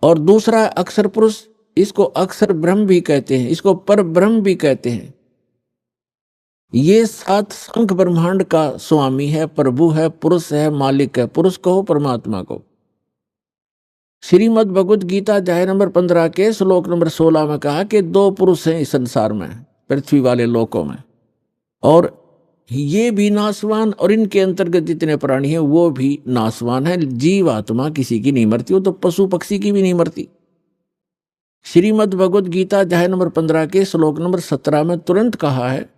और दूसरा अक्षर पुरुष, इसको अक्षर ब्रह्म भी कहते हैं, इसको पर ब्रह्म भी कहते हैं। ये 7 संख ब्रह्मांड का स्वामी है, प्रभु है, पुरुष है, मालिक है। पुरुष कहो परमात्मा को। श्रीमद् भगवद गीता अध्याय नंबर 15 के श्लोक नंबर 16 में कहा कि 2 पुरुष हैं इस संसार में, पृथ्वी वाले लोकों में, और ये भी नाशवान और इनके अंतर्गत जितने प्राणी हैं वो भी नाशवान है। जीव आत्मा किसी की नहीं मरती, वो तो पशु पक्षी की भी नहीं मरती। श्रीमद् भगवद गीता अध्याय नंबर 15 के श्लोक नंबर 17 में तुरंत कहा है,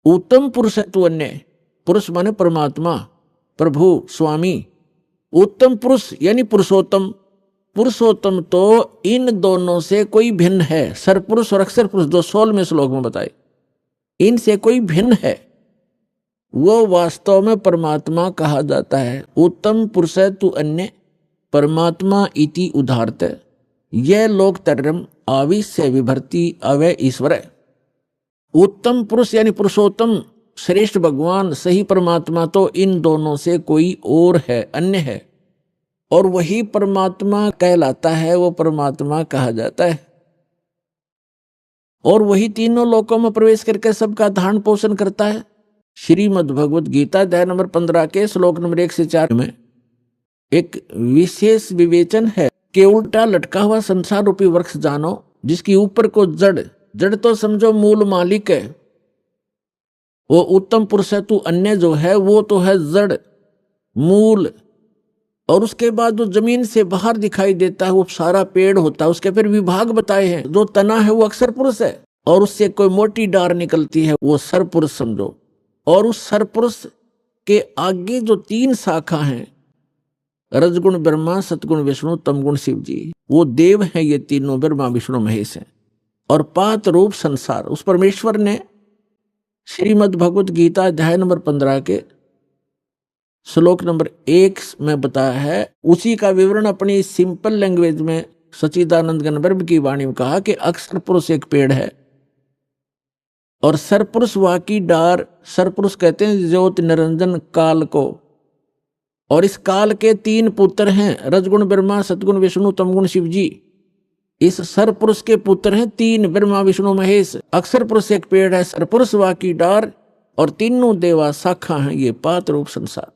उत्तम पुरुष है तू अन्य। पुरुष माने परमात्मा, प्रभु, स्वामी। उत्तम पुरुष यानी पुरुषोत्तम। पुरुषोत्तम तो इन दोनों से कोई भिन्न है। सरपुरुष और अक्षर पुरुष, जो 16वें श्लोक में बताए, इनसे कोई भिन्न है, वो वास्तव में परमात्मा कहा जाता है। उत्तम पुरुष है तू अन्य परमात्मा इति उदाहरत। यह लोक तरम आविश्य विभर्ति अवय ईश्वर। उत्तम पुरुष यानी पुरुषोत्तम, श्रेष्ठ भगवान, सही परमात्मा तो इन दोनों से कोई और है, अन्य है, और वही परमात्मा कहलाता है, वो परमात्मा कहा जाता है। और वही तीनों लोकों में प्रवेश करके सबका धारण पोषण करता है। श्रीमद् भगवद गीता अध्याय नंबर 15 के श्लोक नंबर 1 से 4 में एक विशेष विवेचन है कि उल्टा लटका हुआ संसार रूपी वृक्ष जानो, जिसकी ऊपर को जड़ तो समझो मूल मालिक है, वो उत्तम पुरुष है तू अन्य जो है वो तो है जड़, मूल, और उसके बाद जो जमीन से बाहर दिखाई देता है वो सारा पेड़ होता है। उसके फिर विभाग बताए हैं। जो तना है वो अक्षर पुरुष है, और उससे कोई मोटी डार निकलती है वो सरपुरुष समझो। और उस सरपुरुष के आगे जो 3 शाखा हैं, रजगुण ब्रह्मा, सतगुण विष्णु, तमगुण शिव जी, वो देव हैं। ये तीनों ब्रह्मा विष्णु महेश हैं। और 5 रूप संसार, उस परमेश्वर ने श्रीमद् भगवद गीता अध्याय नंबर 15 के श्लोक नंबर 1 में बताया है। उसी का विवरण अपनी सिंपल लैंग्वेज में सच्चिदानंद गणब्रह्म की वाणी में कहा कि अक्षर पुरुष एक पेड़ है और सरपुरुष वाकी डार। सरपुरुष कहते हैं ज्योत निरंजन काल को, और इस काल के 3 पुत्र हैं, रजगुण ब्रह्मा, सतगुण विष्णु, तमगुण शिव जी। इस सरपुरुष के पुत्र हैं 3, ब्रह्मा विष्णु महेश। अक्षर पुरुष एक पेड़ है, सरपुरुष वाकी डार, और तीनों देवा शाखा हैं, ये 5 रूप संसार।